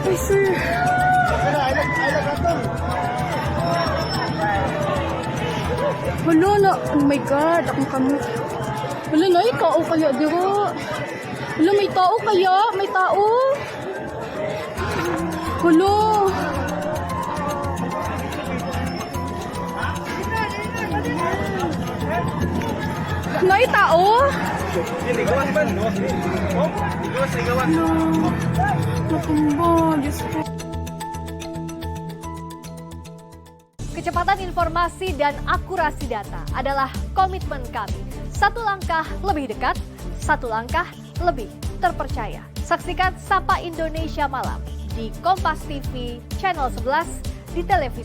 Ay, sir. Wala na. Oh my God. Akong kamot. Wala na. Tao kaya, dira. Wala, may tao kaya. May tao. Wala. May tao? No. Nakumba. Diyos ko. Kecepatan informasi dan akurasi data adalah komitmen kami. Satu langkah lebih dekat, satu langkah lebih terpercaya. Saksikan Sapa Indonesia Malam di Kompas TV Channel 11 di televisi.